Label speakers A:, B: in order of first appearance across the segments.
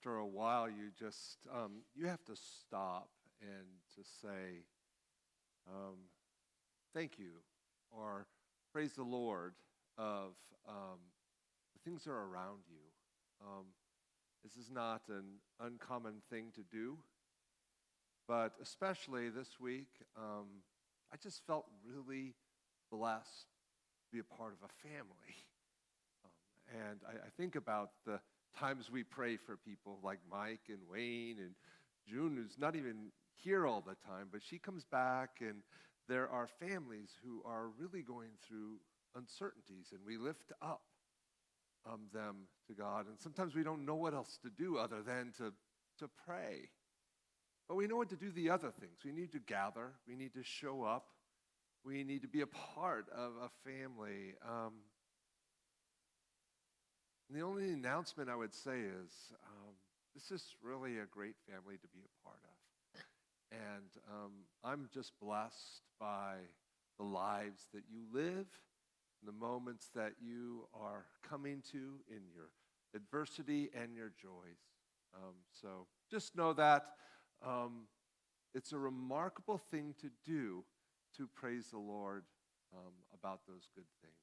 A: after a while, you have to stop and to say, um, thank you, or praise the Lord of the things that are around you. This is not an uncommon thing to do, but especially this week, I just felt really blessed to be a part of a family. And I think about the times we pray for people like Mike and Wayne and June, who's not even here all the time, but she comes back, and there are families who are really going through uncertainties, and we lift up them to God. And sometimes we don't know what else to do other than to pray. But we know what to do the other things. We need to gather. We need to show up. We need to be a part of a family. And the only announcement I would say is this is really a great family to be a part of. And I'm just blessed by the lives that you live, the moments that you are coming to in your adversity and your joys. So just know that it's a remarkable thing to do, to praise the Lord about those good things.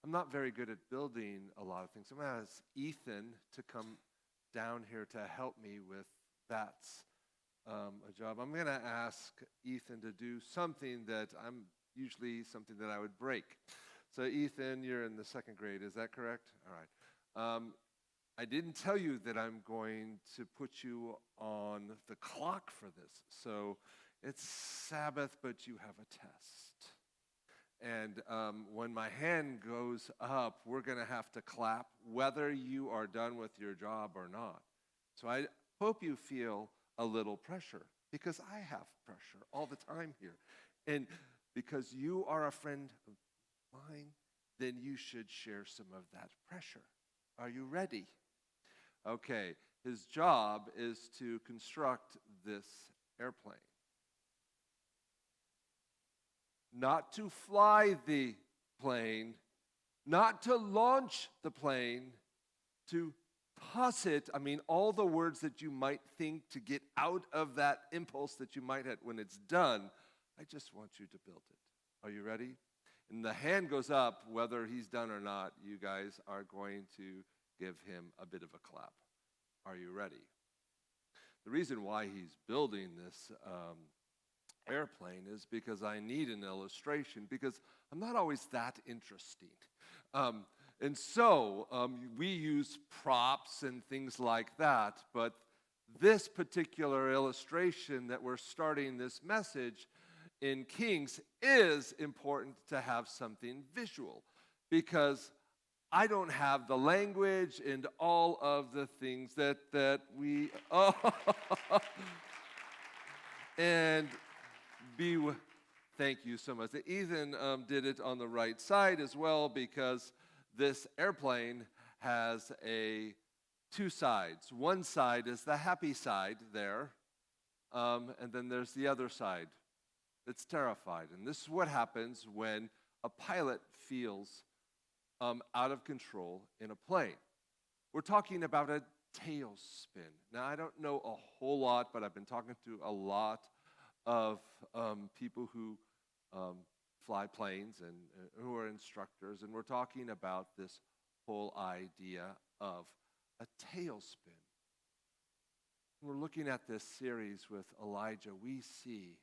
A: I'm not very good at building a lot of things. I'm going to ask Ethan to come down here to help me with that a job. I'm going to ask Ethan to do something that something that I would break. So Ethan, you're in the second grade, is that correct? All right. I didn't tell you that I'm going to put you on the clock for this. So it's Sabbath, but you have a test. And when my hand goes up, we're going to have to clap whether you are done with your job or not. So I hope you feel a little pressure, because I have pressure all the time here. And because you are a friend of mine, then you should share some of that pressure. Are you ready? Okay, his job is to construct this airplane. Not to fly the plane, not to launch the plane, to toss it. I mean, all the words that you might think to get out of that impulse that you might have when it's done. I just want you to build it. Are you ready? And the hand goes up, whether he's done or not, you guys are going to give him a bit of a clap. Are you ready? The reason why he's building this airplane is because I need an illustration, because I'm not always that interesting. And so we use props and things like that, but this particular illustration that we're starting this message in Kings is important to have something visual, because I don't have the language and all of the things that we... And thank you so much. Ethan did it on the right side as well, because this airplane has two sides. One side is the happy side there, and then there's the other side that's terrified. And this is what happens when a pilot feels out of control in a plane. We're talking about a tailspin. Now, I don't know a whole lot, but I've been talking to a lot of people who fly planes and who are instructors, and we're talking about this whole idea of a tailspin. We're looking at this series with Elijah. We see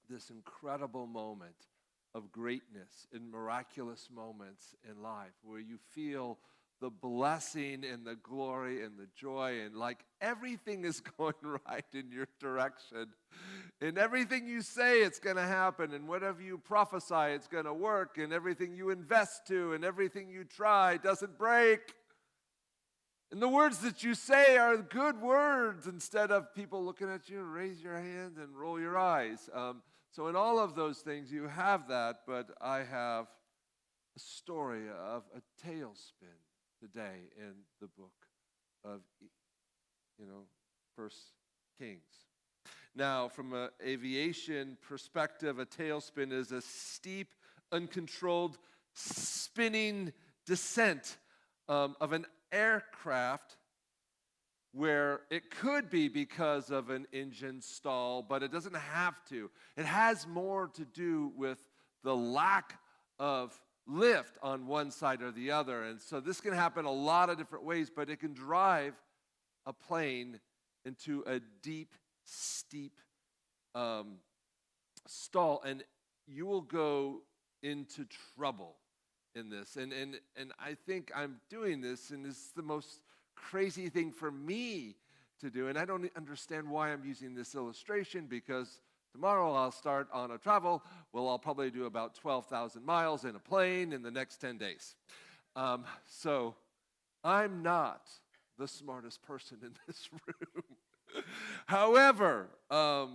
A: this incredible moment of greatness and miraculous moments in life where you feel the blessing and the glory and the joy, and like everything is going right in your direction. And everything you say, it's going to happen. And whatever you prophesy, it's going to work. And everything you invest to and everything you try doesn't break. And the words that you say are good words, instead of people looking at you, raise your hand and roll your eyes. So in all of those things, you have that. But I have a story of a tailspin today in the book of, First Kings. Now, from an aviation perspective, a tailspin is a steep, uncontrolled, spinning descent of an aircraft where it could be because of an engine stall, but it doesn't have to. It has more to do with the lack of lift on one side or the other. And so this can happen a lot of different ways, but it can drive a plane into a deep, steep stall, and you will go into trouble in this. And I think I'm doing this, and it's the most crazy thing for me to do. And I don't understand why I'm using this illustration, because tomorrow I'll start on a travel. Well, I'll probably do about 12,000 miles in a plane in the next 10 days. So I'm not the smartest person in this room. However, I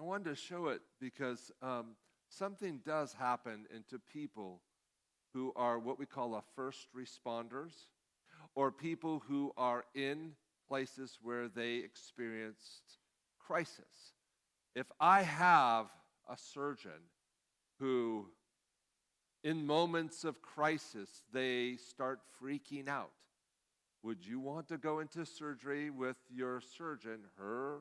A: wanted to show it because something does happen into people who are what we call a first responders, or people who are in places where they experienced crisis. If I have a surgeon who, in moments of crisis, they start freaking out, would you want to go into surgery with your surgeon, her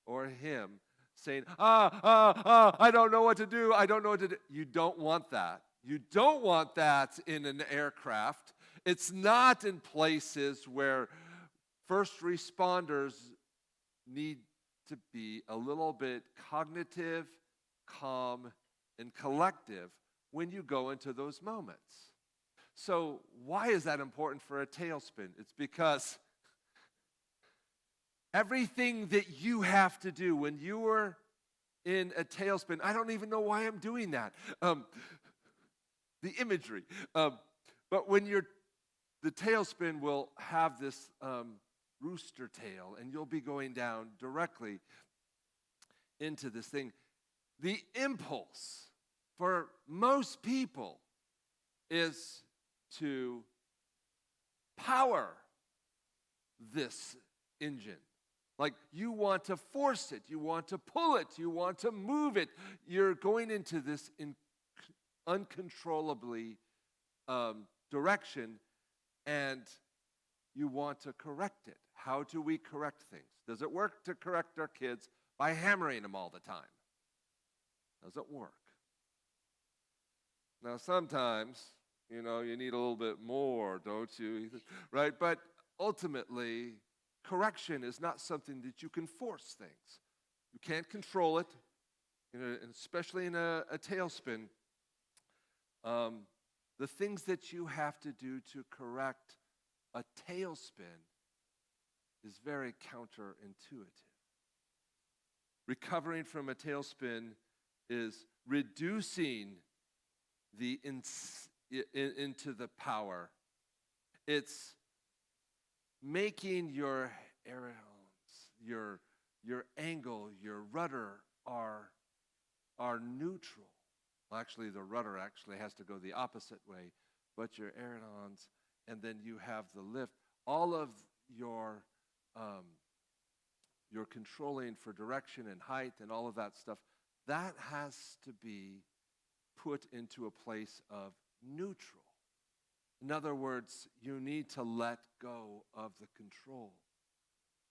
A: or him, saying, I don't know what to do, I don't know what to do? You don't want that. You don't want that in an aircraft. It's not in places where first responders need to be a little bit cognitive, calm, and collective when you go into those moments. So why is that important for a tailspin? It's because everything that you have to do when you are in a tailspin, I don't even know why I'm doing that. The imagery. But when the tailspin will have this rooster tail, and you'll be going down directly into this thing. The impulse for most people is to power this engine. Like, you want to force it, you want to pull it, you want to move it. You're going into this uncontrollably direction, and you want to correct it. How do we correct things? Does it work to correct our kids by hammering them all the time? Does it work? Now, sometimes, you need a little bit more, don't you? Right? But ultimately, correction is not something that you can force things. You can't control it, and especially in a tailspin. The things that you have to do to correct a tailspin is very counterintuitive. Recovering from a tailspin is reducing into the power. It's making your ailerons, your angle, your rudder are neutral. Well, actually, the rudder actually has to go the opposite way, but your ailerons, and then you have the lift. All of your controlling for direction and height and all of that stuff, that has to be put into a place of neutral. In other words, you need to let go of the control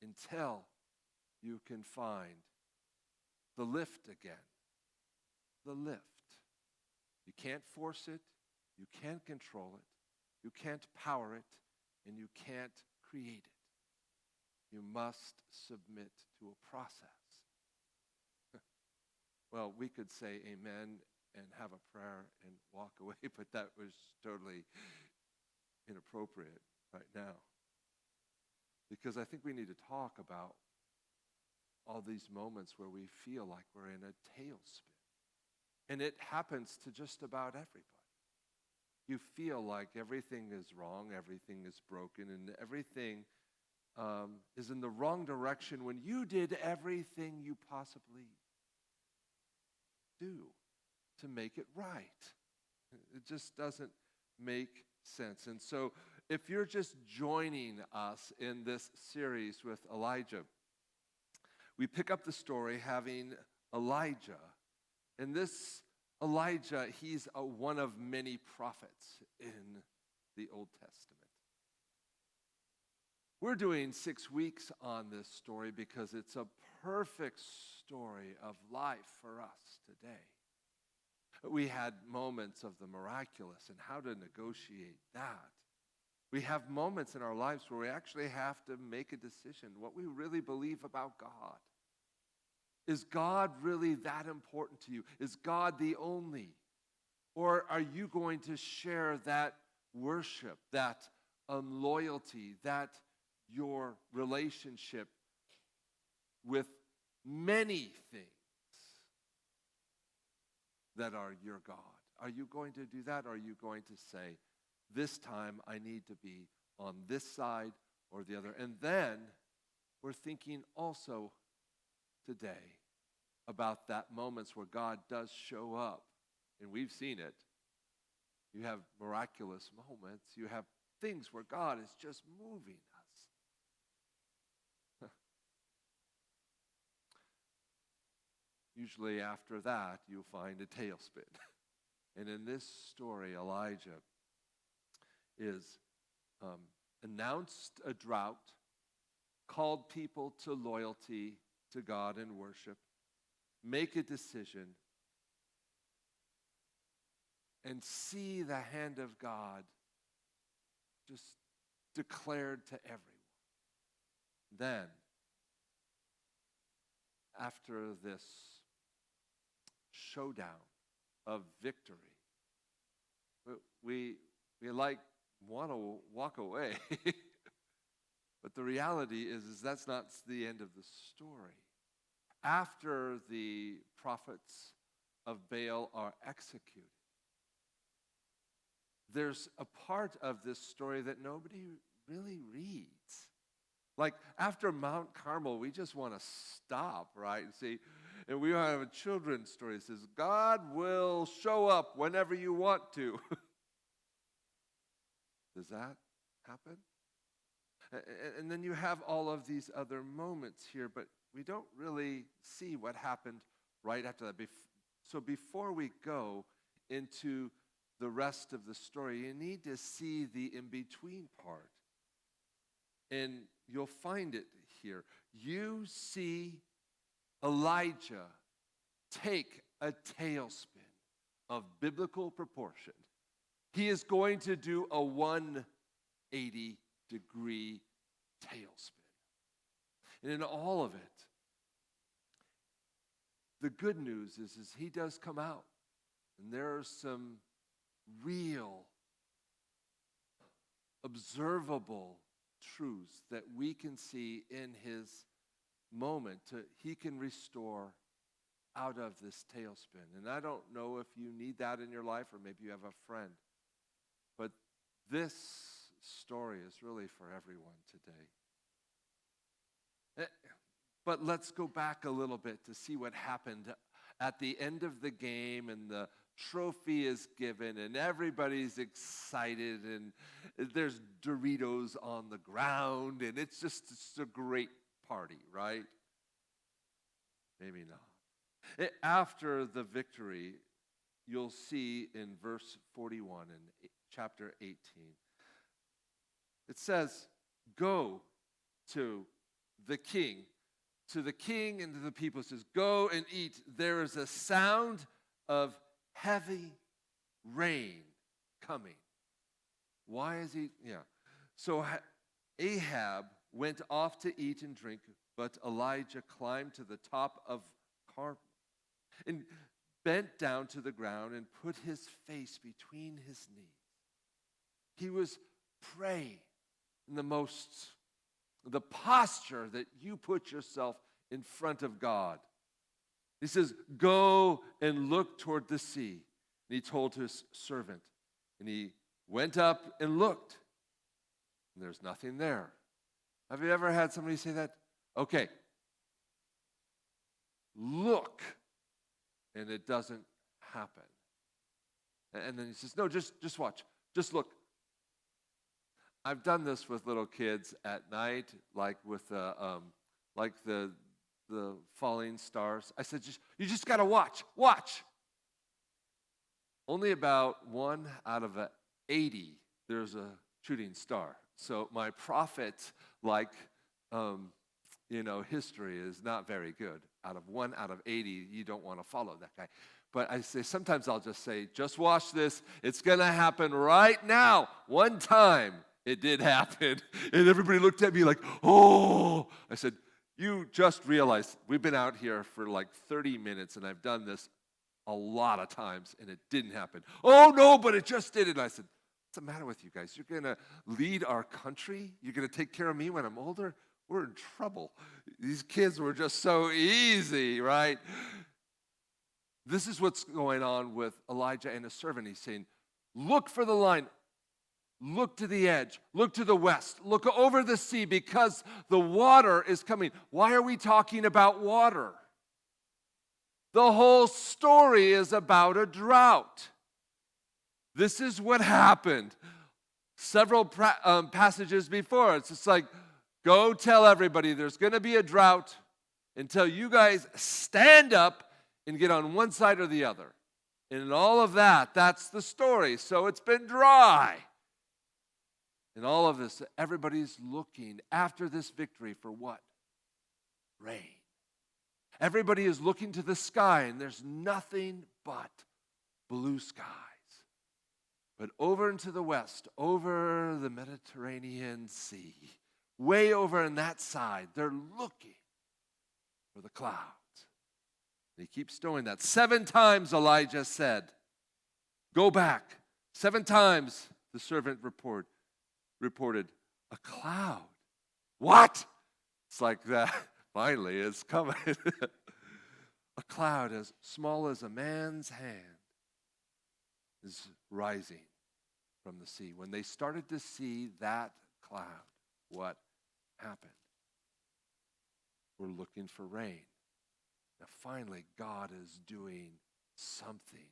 A: until you can find the lift again. The lift. You can't force it, you can't control it, you can't power it, and you can't create it. You must submit to a process. Well, we could say amen and have a prayer and walk away, but that was totally inappropriate right now. Because I think we need to talk about all these moments where we feel like we're in a tailspin. And it happens to just about everybody. You feel like everything is wrong, everything is broken, and everything is in the wrong direction when you did everything you possibly do to make it right. It just doesn't make sense. And so if you're just joining us in this series with Elijah, we pick up the story having Elijah. And this Elijah, he's one of many prophets in the Old Testament. We're doing 6 weeks on this story because it's a perfect story of life for us today. We had moments of the miraculous and how to negotiate that. We have moments in our lives where we actually have to make a decision, what we really believe about God. Is God really that important to you? Is God the only? Or are you going to share that worship, that loyalty, that your relationship with many things that are your God? Are you going to do that, or are you going to say, this time I need to be on this side or the other? And then we're thinking also today about that moments where God does show up, and we've seen it. You have miraculous moments. You have things where God is just moving us. Usually after that, you'll find a tailspin. And in this story, Elijah is announced a drought, called people to loyalty to God and worship, make a decision, and see the hand of God just declared to everyone. Then, after this showdown of victory, we want to walk away. But the reality is that's not the end of the story. After the prophets of Baal are executed, there's a part of this story that nobody really reads. Like after Mount Carmel, we just want to stop, right? See, and we have a children's story that says, God will show up whenever you want to. Does that happen? And then you have all of these other moments here, but we don't really see what happened right after that. So before we go into the rest of the story, you need to see the in-between part. And you'll find it here. You see Elijah take a tailspin of biblical proportion. He is going to do a 180-degree tailspin. And in all of it, the good news is he does come out. And there are some real, observable truths that we can see in his moment. He can restore out of this tailspin. And I don't know if you need that in your life, or maybe you have a friend. But this story is really for everyone today. But let's go back a little bit to see what happened at the end of the game, and the trophy is given, and everybody's excited, and there's Doritos on the ground, and it's a great party, right? Maybe not. After the victory, you'll see in verse 41 in chapter 18, it says, go to the king and to the people. It says, go and eat. There is a sound of heavy rain coming. Why is he? Yeah. So Ahab went off to eat and drink, but Elijah climbed to the top of Carmel and bent down to the ground and put his face between his knees. He was praying in the posture that you put yourself in front of God. He says, go and look toward the sea. And he told his servant, and he went up and looked, and there's nothing there. Have you ever had somebody say that? Okay, look, and it doesn't happen. And then he says, no, just watch, just look. I've done this with little kids at night, like with the falling stars. I said, you just got to watch. Only about 1 out of 80, there's a shooting star. So my prophet, history is not very good. Out of 80, you don't want to follow that guy. But sometimes I'll just say, just watch this. It's going to happen right now. One time it did happen. And everybody looked at me like, oh. I said, you just realized we've been out here for like 30 minutes, and I've done this a lot of times, and it didn't happen. Oh, no, but it just did. And I said, what's the matter with you guys? You're going to lead our country? You're going to take care of me when I'm older? We're in trouble. These kids were just so easy, right? This is what's going on with Elijah and his servant. He's saying, look for the line. Look to the edge. Look to the west. Look over the sea because the water is coming. Why are we talking about water? The whole story is about a drought. This is what happened. Several passages before. It's just like, go tell everybody there's going to be a drought until you guys stand up and get on one side or the other. And in all of that, that's the story. So it's been dry. And all of this, everybody's looking after this victory for what? Rain. Everybody is looking to the sky, and there's nothing but blue skies. But over into the west, over the Mediterranean Sea, way over on that side, they're looking for the clouds. And he keeps doing that. 7 times Elijah said, go back. 7 times the servant reported, a cloud. What? It's like that. Finally, it's coming. A cloud as small as a man's hand is rising from the sea. When they started to see that cloud, what happened? We're looking for rain. Now finally, God is doing something.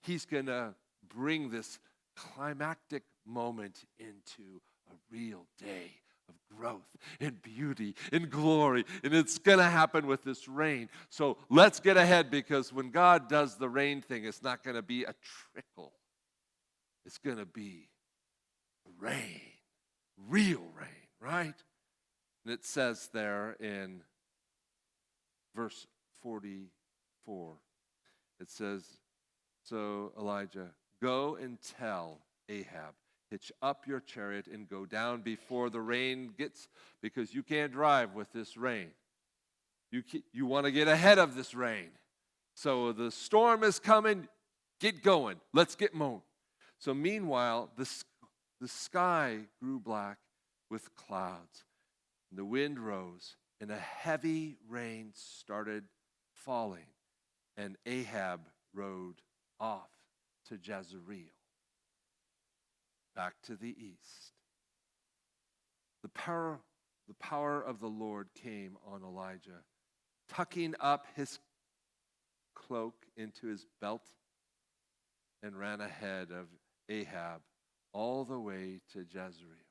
A: He's going to bring this climactic moment into a real day of growth and beauty and glory. And it's going to happen with this rain. So let's get ahead, because when God does the rain thing, it's not going to be a trickle. It's going to be rain, real rain, right? And it says there in verse 44, it says, so Elijah, go and tell Ahab, hitch up your chariot and go down before the rain gets, because you can't drive with this rain. You want to get ahead of this rain. So the storm is coming, get going. Let's get moving. So meanwhile, the sky grew black with clouds. And the wind rose, and a heavy rain started falling. And Ahab rode off to Jezreel, back to the east. The power of the Lord came on Elijah, tucking up his cloak into his belt, and ran ahead of Ahab all the way to Jezreel.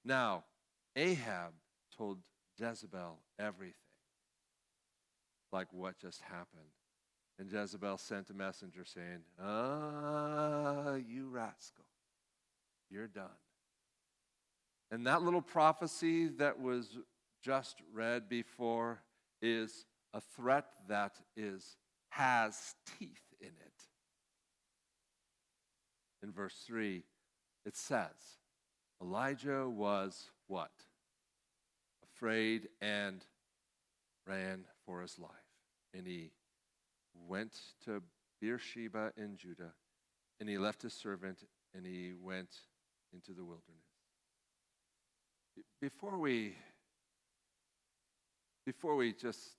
A: Now, Ahab told Jezebel everything, like what just happened. And Jezebel sent a messenger saying, you rascal, you're done. And that little prophecy that was just read before is a threat that has teeth in it. In verse 3, it says, Elijah was what? Afraid and ran for his life. And he went to Beersheba in Judah, and he left his servant, and he went into the wilderness. Before we just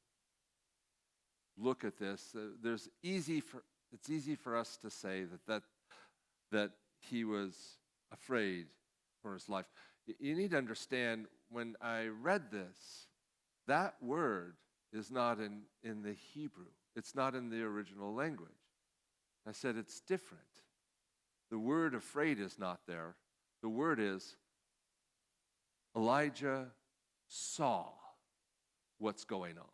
A: look at this, it's easy for us to say that he was afraid for his life. You need to understand, when I read this, that word is not in the Hebrew. It's not in the original language. I said it's different. The word afraid is not there. The word is Elijah saw what's going on.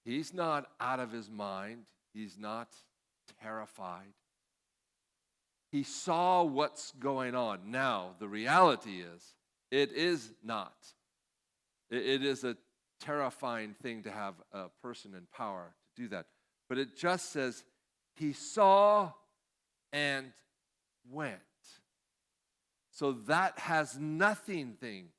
A: He's not out of his mind. He's not terrified. He saw what's going on. Now, the reality is, it is not. It is a terrifying thing to have a person in power to do that. But it just says, he saw and went. So that has nothing thing.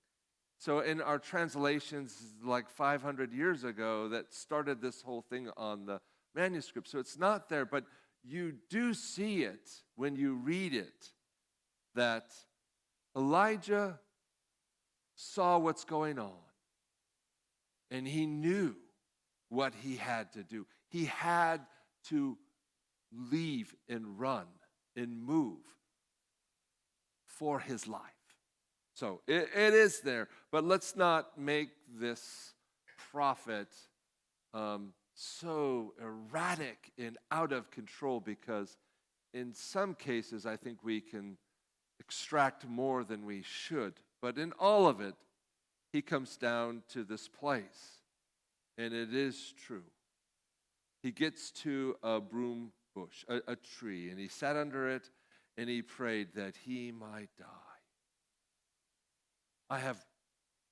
A: So in our translations, like 500 years ago, that started this whole thing on the manuscript. So it's not there, but you do see it when you read it, that Elijah saw what's going on, and he knew what he had to do. He had to leave and run and move for his life. So it is there, but let's not make this prophet so erratic and out of control, because in some cases I think we can extract more than we should. But in all of it, he comes down to this place, and it is true. He gets to a broom bush, a tree, and he sat under it, and he prayed that he might die. I have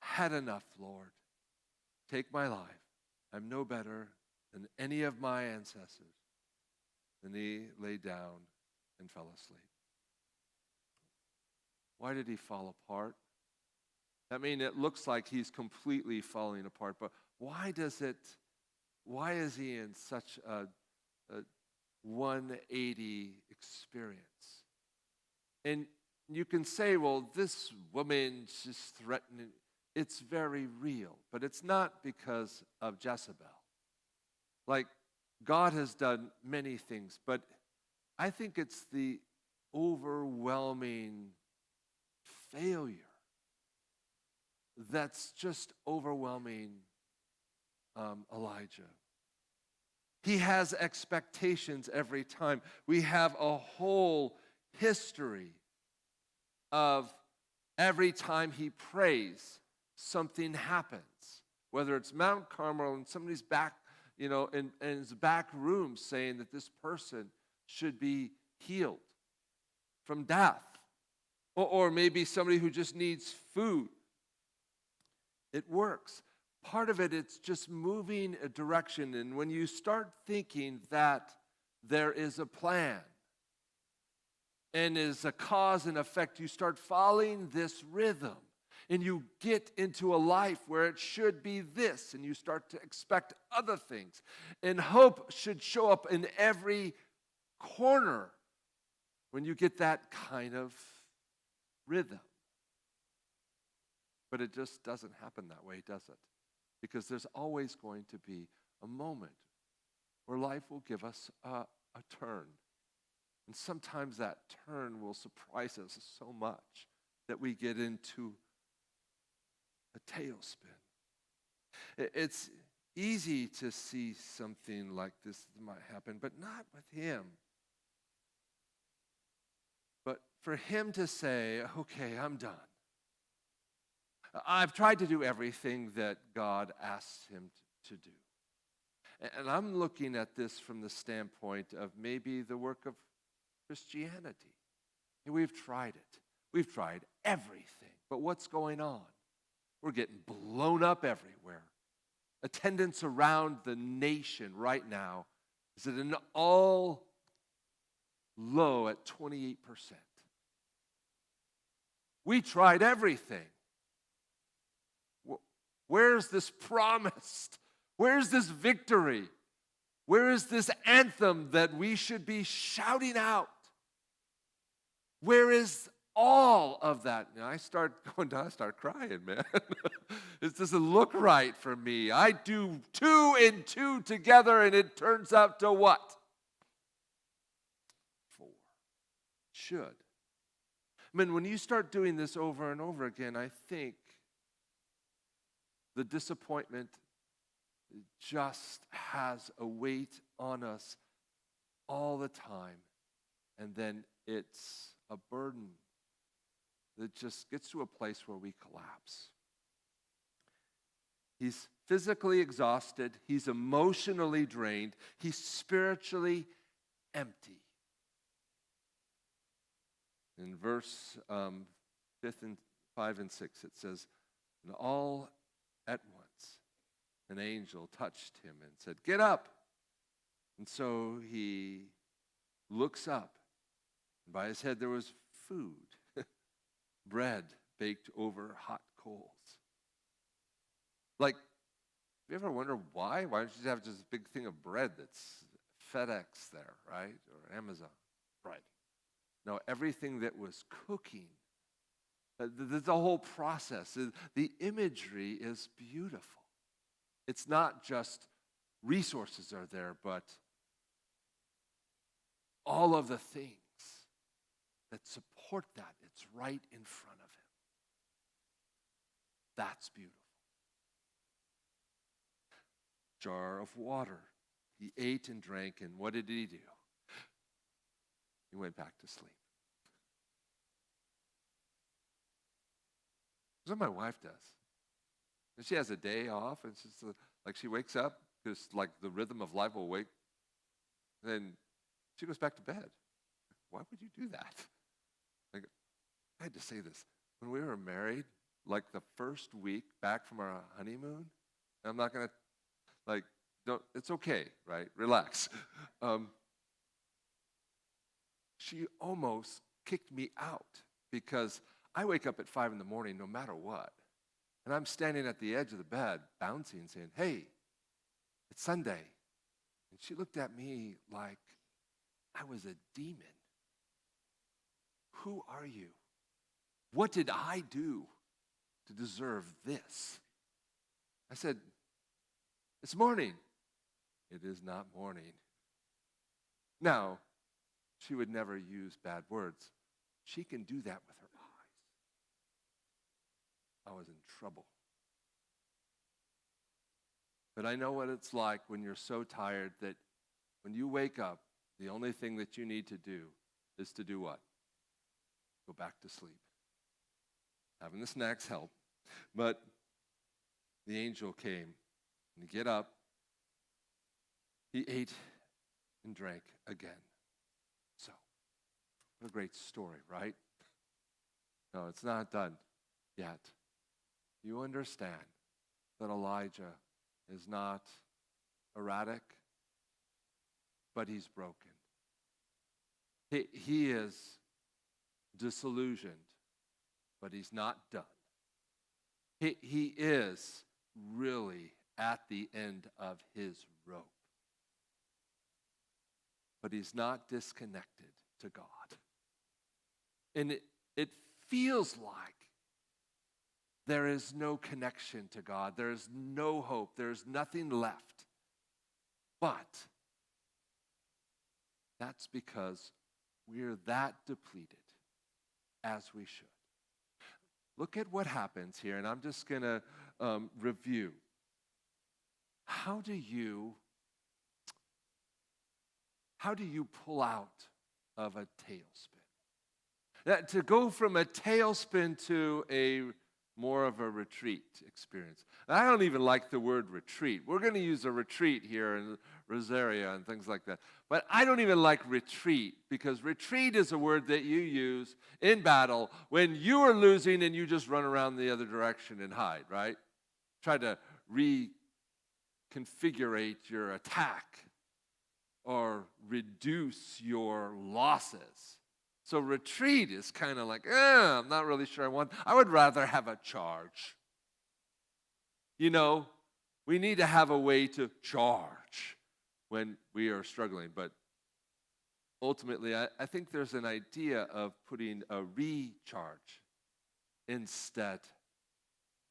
A: had enough, Lord. Take my life. I'm no better than any of my ancestors. And he lay down and fell asleep. Why did he fall apart? I mean, it looks like he's completely falling apart, but why is he in such a 180 experience? And you can say, well, this woman's just threatening. It's very real, but it's not because of Jezebel. Like, God has done many things, but I think it's the overwhelming failure that's just overwhelming Elijah. He has expectations every time. We have a whole history of every time he prays, something happens. Whether it's Mount Carmel and somebody's back, in his back room saying that this person should be healed from death. Or maybe somebody who just needs food. It works. Part of it, it's just moving a direction. And when you start thinking that there is a plan and is a cause and effect, you start following this rhythm. And you get into a life where it should be this, and you start to expect other things. And hope should show up in every corner when you get that kind of rhythm. But it just doesn't happen that way, does it? Because there's always going to be a moment where life will give us a turn. And sometimes that turn will surprise us so much that we get into a tailspin. It's easy to see something like this might happen, but not with him. But for him to say, okay, I'm done. I've tried to do everything that God asks him to do. And I'm looking at this from the standpoint of maybe the work of Christianity. And we've tried it. We've tried everything. But what's going on? We're getting blown up everywhere. Attendance around the nation right now is at an all low at 28%. We tried everything. Where's this promised? Where's this victory? Where is this anthem that we should be shouting out? Where is all of that? And I start going down, I start crying, man. It doesn't look right for me. I do 2 and 2 together, and it turns out to what? 4. Should. I mean, when you start doing this over and over again, I think the disappointment just has a weight on us all the time. And then it's a burden that just gets to a place where we collapse. He's physically exhausted. He's emotionally drained. He's spiritually empty. In verse 5 and 6, it says, "And all at once an angel touched him and said, 'Get up!' And so he looks up, and by his head there was food, bread baked over hot coals." Like, you ever wonder why? Why don't you just have just a big thing of bread that's FedEx there, right? Or Amazon? Right. No, everything that was cooking, the whole process, the imagery is beautiful. It's not just resources are there, but all of the things that support that, it's right in front of him. That's beautiful. Jar of water. He ate and drank, and what did he do? He went back to sleep. That's what my wife does. And she has a day off, and it's just like she wakes up, because like the rhythm of life will wake, then she goes back to bed. Why would you do that? Like, I had to say this. When we were married, like the first week back from our honeymoon, I'm not going to, it's okay, right? Relax. She almost kicked me out because I wake up at 5 in the morning no matter what. And I'm standing at the edge of the bed, bouncing, saying, "Hey, it's Sunday." And she looked at me like I was a demon. Who are you? What did I do to deserve this? I said, "It's morning." "It is not morning." Now, she would never use bad words. She can do that with her eyes. I was in trouble. But I know what it's like when you're so tired that when you wake up, the only thing that you need to do is to do what? Go back to sleep. Having the snacks help. But the angel came, and he get up. He ate and drank again. So, what a great story, right? No, it's not done yet. You understand that Elijah is not erratic, but he's broken. He is disillusioned, but he's not done. He is really at the end of his rope. But he's not disconnected to God. And it feels like there is no connection to God. There is no hope. There's nothing left. But that's because we're that depleted as we should. Look at what happens here, and I'm just going to review. How do you pull out of a tailspin? To go from a tailspin to a more of a retreat experience. And I don't even like the word retreat. We're going to use a retreat here in Rosaria and things like that. But I don't even like retreat, because retreat is a word that you use in battle when you are losing and you just run around the other direction and hide, right? Try to reconfigurate your attack or reduce your losses. So retreat is kind of like, I'm not really sure I would rather have a charge. You know, we need to have a way to charge when we are struggling. But ultimately, I think there's an idea of putting a recharge instead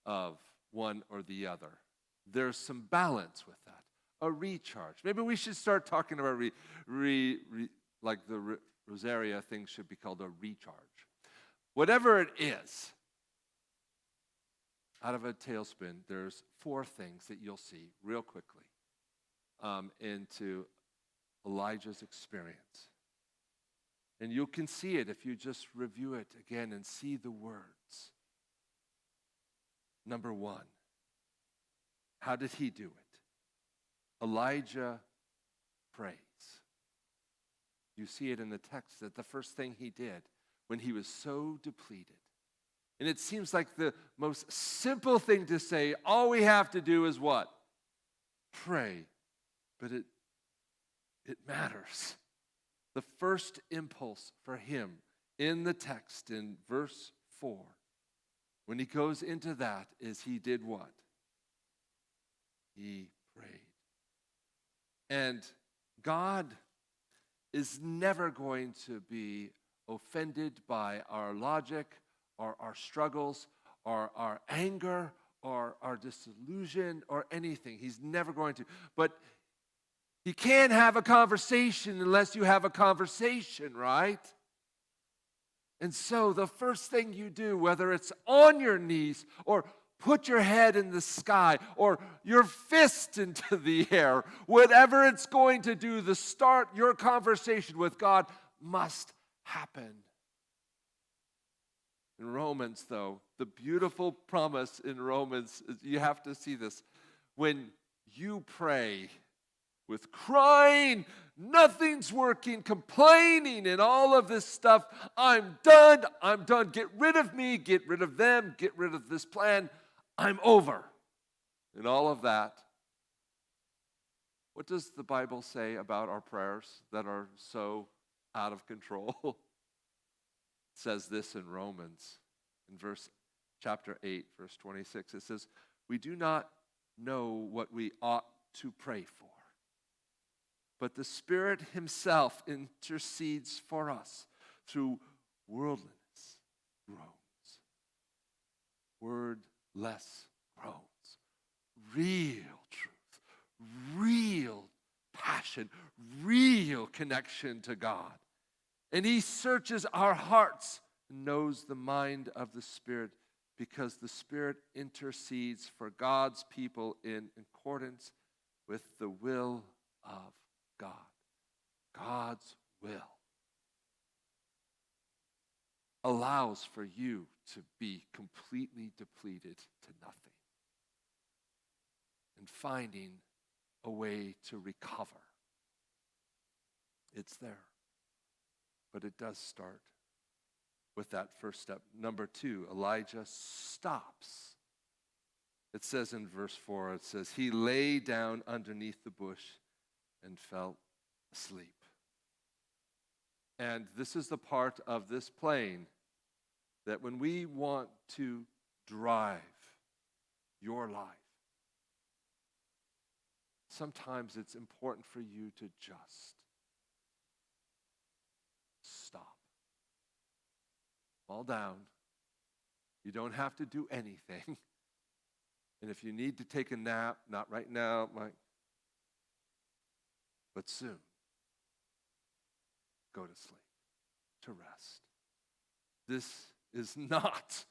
A: of one or the other. There's some balance with that. A recharge. Maybe we should start talking about like the Rosaria thing should be called a recharge. Whatever it is, out of a tailspin, there's 4 things that you'll see real quickly into Elijah's experience. And you can see it if you just review it again and see the words. Number 1, how did he do it? Elijah prays. You see it in the text that the first thing he did when he was so depleted. And it seems like the most simple thing to say. All we have to do is what? Pray. But it matters. The first impulse for him in the text in verse 4, when he goes into that, is he did what? He prayed. And God is never going to be offended by our logic or our struggles or our anger or our disillusion or anything. He's never going to. But you can't have a conversation unless you have a conversation, right? And so the first thing you do, whether it's on your knees or put your head in the sky or your fist into the air, whatever it's going to do, the start your conversation with God must happen. In Romans, though, the beautiful promise in Romans, you have to see this. When you pray with crying, nothing's working, complaining, and all of this stuff, I'm done, get rid of me, get rid of them, get rid of this plan, I'm over. And all of that. What does the Bible say about our prayers that are so out of control? It says this in Romans, in chapter 8, verse 26. It says, we do not know what we ought to pray for, but the Spirit himself intercedes for us through wordless groans. Wordless groans. Real truth, real passion, real connection to God. And he searches our hearts and knows the mind of the Spirit, because the Spirit intercedes for God's people in accordance with the will of God. God's will allows for you to be completely depleted to nothing and finding a way to recover. It's there. But it does start with that first step. Number 2, Elijah stops. It says in verse 4, it says, he lay down underneath the bush and fell asleep. And this is the part of this plane that when we want to drive your life, sometimes it's important for you to just stop. Fall down. You don't have to do anything. And if you need to take a nap, not right now, but soon, go to sleep, to rest. This is not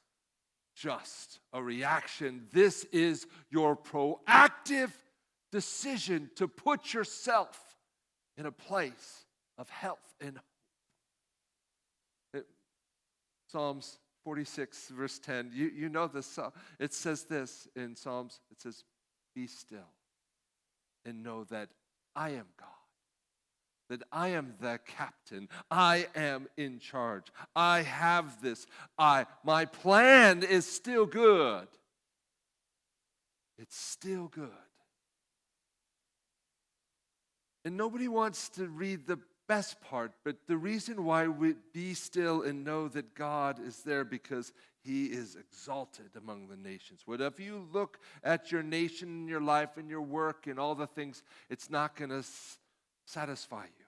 A: just a reaction. This is your proactive decision to put yourself in a place of health and hope. Psalms 46, verse 10, you know this. It says this in Psalms. It says, be still and know that I am God, that I am the captain. I am in charge. I have this. My plan is still good. It's still good. And nobody wants to read the best part, but the reason why we be still and know that God is there, because he is exalted among the nations. Whatever you look at your nation and your life and your work and all the things, it's not going to satisfy you.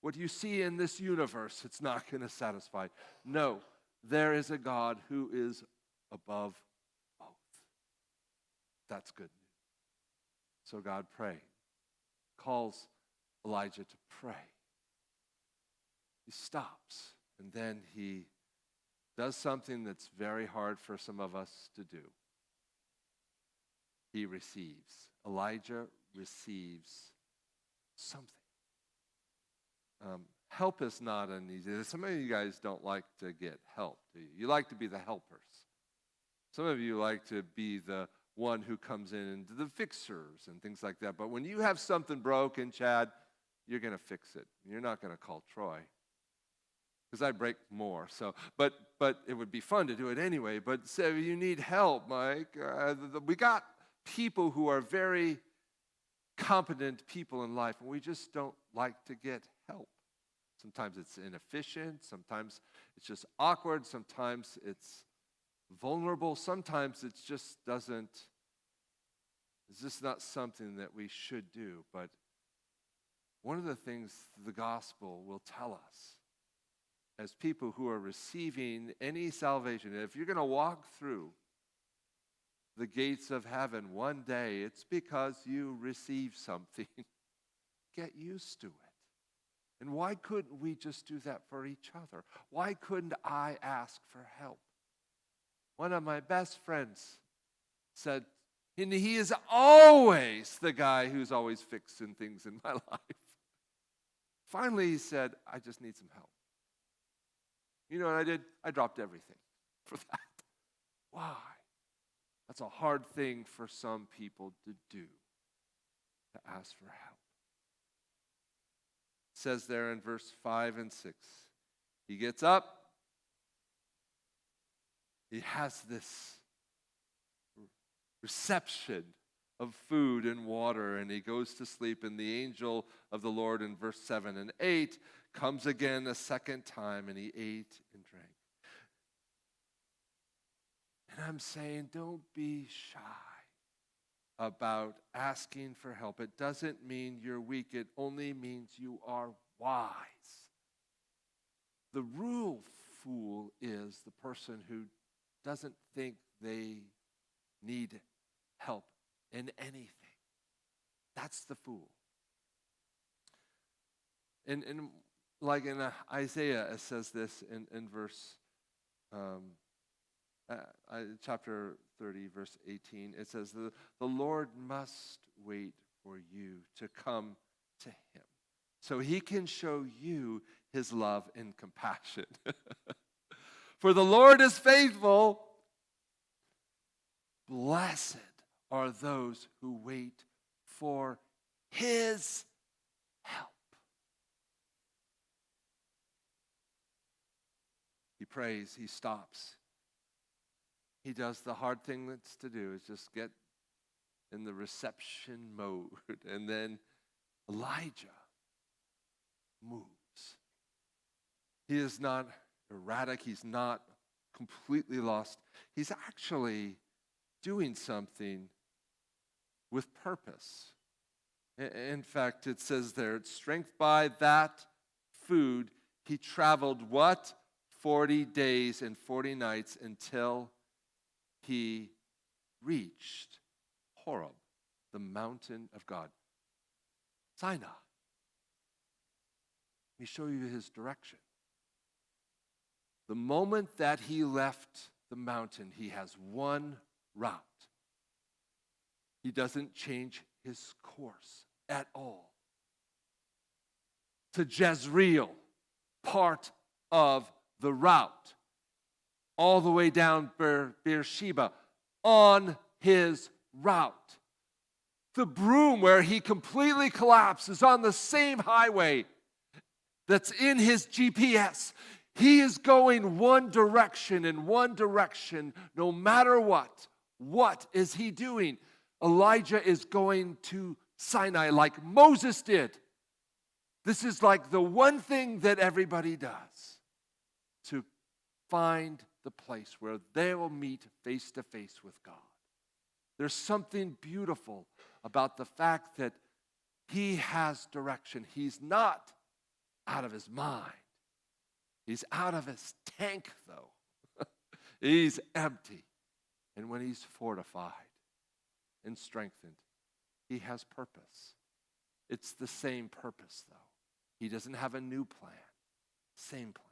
A: What you see in this universe, it's not going to satisfy. No, there is a God who is above both. That's good news. So God calls Elijah to pray. He stops, and then he does something that's very hard for some of us to do. He receives. Elijah receives something. Help is not an easy. Some of you guys don't like to get help, do you? You like to be the helpers. Some of you like to be the one who comes in and the fixers and things like that. But when you have something broken, Chad, you're going to fix it. You're not going to call Troy. because I break more. So, but it would be fun to do it anyway. But say you need help, Mike. We got people who are very competent people in life, and we just don't like to get help. Sometimes it's inefficient. Sometimes it's just awkward. Sometimes it's vulnerable. Sometimes it just doesn't. It's just not something that we should do. But one of the things the gospel will tell us as people who are receiving any salvation, if you're going to walk through the gates of heaven one day, it's because you receive something. Get used to it. And why couldn't we just do that for each other? Why couldn't I ask for help? One of my best friends said, and he is always the guy who's always fixing things in my life. Finally, he said, I just need some help. You know what I did? I dropped everything for that. Why? That's a hard thing for some people to do, to ask for help. It says there in verse 5 and 6, he gets up. He has this reception of food and water, and he goes to sleep, and the angel of the Lord in verse 7 and 8 comes again a second time, and he ate and drank. And I'm saying, don't be shy about asking for help. It doesn't mean you're weak. It only means you are wise. The real fool is the person who doesn't think they need help in anything. That's the fool. And like in Isaiah, it says this in verse chapter 30, verse 18. It says, the Lord must wait for you to come to him so he can show you his love and compassion. For the Lord is faithful. Blessed are those who wait for his help. He prays, he stops. He does the hard thing that's to do, is just get in the reception mode. And then Elijah moves. He is not erratic. He's not completely lost. He's actually doing something with purpose. In fact, it says there, strength by that food, he traveled what? 40 days and 40 nights until he reached Horeb, the mountain of God. Sinai. Let me show you his direction. The moment that he left the mountain, he has one route. He doesn't change his course at all. To Jezreel, part of the route, all the way down Beersheba, on his route. The broom where he completely collapses on the same highway that's in his GPS. He is going one direction and one direction no matter what. What is he doing? Elijah is going to Sinai like Moses did. This is like the one thing that everybody does, to find the place where they will meet face to face with God. There's something beautiful about the fact that he has direction. He's not out of his mind. He's out of his tank, though. He's empty. And when he's fortified and strengthened, he has purpose. It's the same purpose, though. He doesn't have a new plan. Same plan.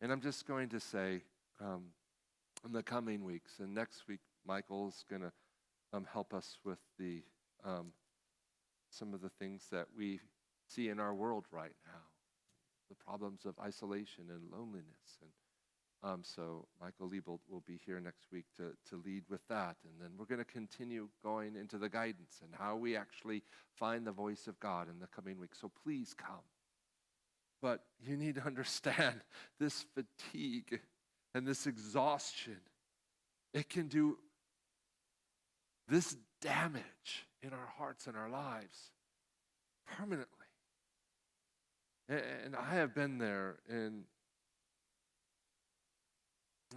A: And I'm just going to say, in the coming weeks, and next week, Michael's going to help us with the some of the things that we see in our world right now, the problems of isolation and loneliness. And so Michael Liebold will be here next week to lead with that. And then we're going to continue going into the guidance and how we actually find the voice of God in the coming week. So please come. But you need to understand this fatigue and this exhaustion, it can do this damage in our hearts and our lives permanently. And I have been there, and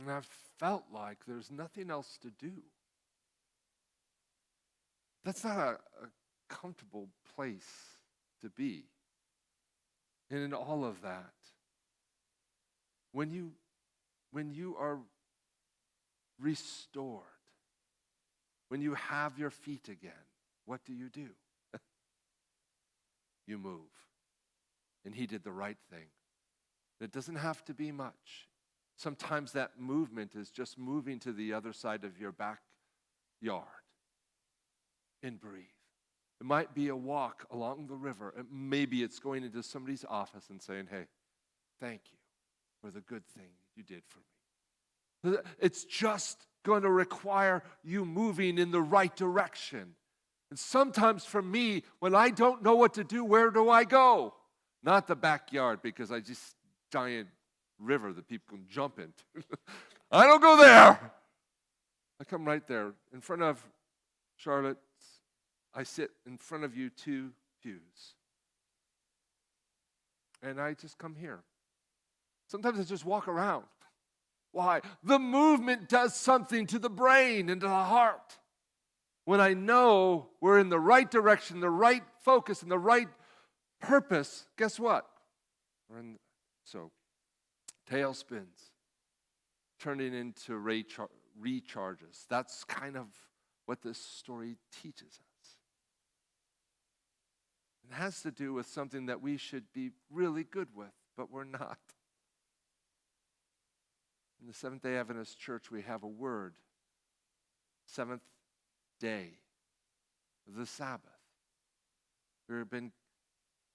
A: I've felt like there's nothing else to do. That's not a comfortable place to be. And in all of that, when you are restored, when you have your feet again, what do? You move. And he did the right thing. It doesn't have to be much. Sometimes that movement is just moving to the other side of your backyard and breathe. It might be a walk along the river. Maybe it's going into somebody's office and saying, hey, thank you for the good thing you did for me. It's just going to require you moving in the right direction. And sometimes for me, when I don't know what to do, where do I go? Not the backyard, because I just giant river that people can jump into. I don't go there. I come right there in front of Charlotte. I sit in front of you 2 pews. And I just come here. Sometimes I just walk around. Why? The movement does something to the brain and to the heart. When I know we're in the right direction, the right focus, and the right purpose, guess what? So, tailspins, turning into recharges. That's kind of what this story teaches us. It has to do with something that we should be really good with, but we're not. In the Seventh-day Adventist Church, we have a word, seventh day, the Sabbath. We've been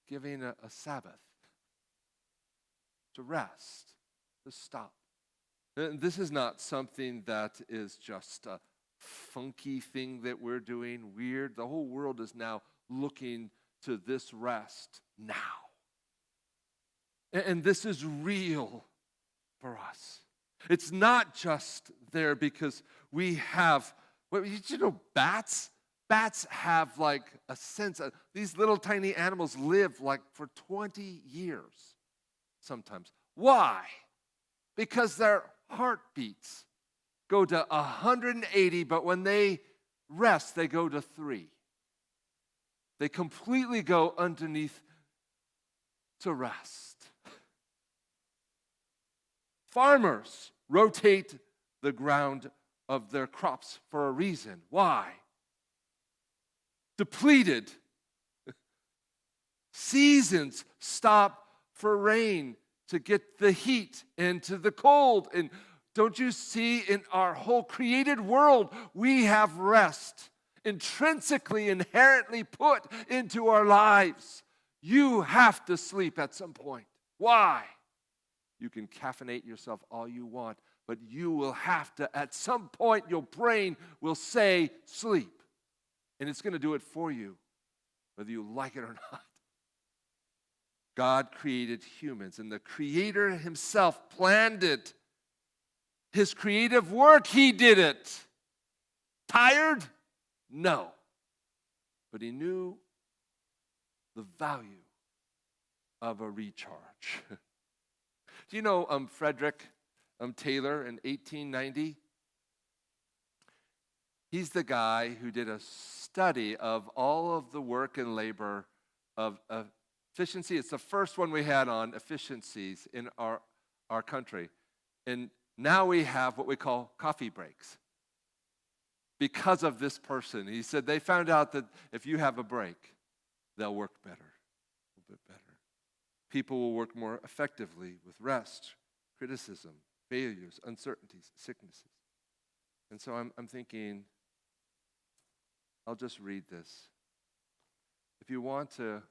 A: giving a Sabbath to rest, to stop. And this is not something that is just a funky thing that we're doing, weird. The whole world is now looking to this rest now. And this is real for us. It's not just there because we have, bats? Bats have like a sense of, these little tiny animals live like for 20 years sometimes. Why? Because their heartbeats go to 180, but when they rest, they go to 3. They completely go underneath to rest. Farmers rotate the ground of their crops for a reason. Why? Depleted. Seasons stop for rain to get the heat into the cold. And don't you see, in our whole created world, we have rest intrinsically, inherently put into our lives. You have to sleep at some point. Why? You can caffeinate yourself all you want, but you will have to, at some point, your brain will say, sleep. And it's going to do it for you, whether you like it or not. God created humans, and the Creator himself planned it. His creative work, he did it. Tired? No. But he knew the value of a recharge. Do you know Frederick Taylor in 1890? He's the guy who did a study of all of the work and labor of efficiency. It's the first one we had on efficiencies in our country. And now we have what we call coffee breaks. Because of this person, he said they found out that if you have a break, they'll work better, a little bit better. People will work more effectively with rest, criticism, failures, uncertainties, sicknesses. And so I'm thinking, I'll just read this. If you want to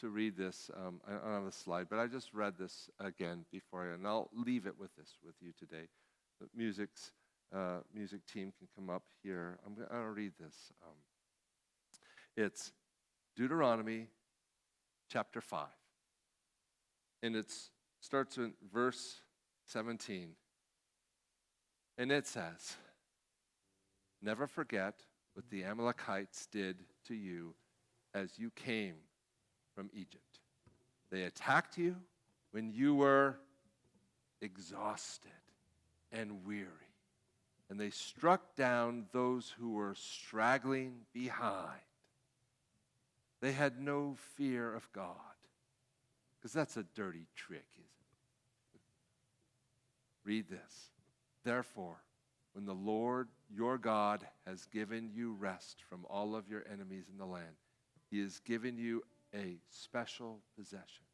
A: read this, I don't have a slide, but I just read this again before, and I'll leave it with you today. The music team can come up here. I'm going to read this. It's Deuteronomy chapter 5. And it starts in verse 17. And it says, never forget what the Amalekites did to you as you came from Egypt. They attacked you when you were exhausted and weary. And they struck down those who were straggling behind. They had no fear of God. Because that's a dirty trick, isn't it? Read this. Therefore, when the Lord your God has given you rest from all of your enemies in the land, he has given you a special possession.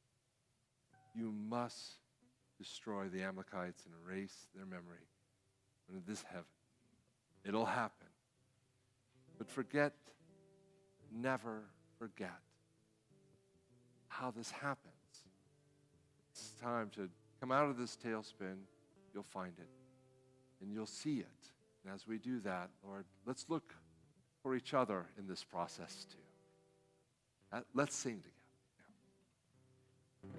A: You must destroy the Amalekites and erase their memory in this heaven. It'll happen. But never forget how this happens. It's time to come out of this tailspin. You'll find it. And you'll see it. And as we do that, Lord, let's look for each other in this process too. Let's sing together.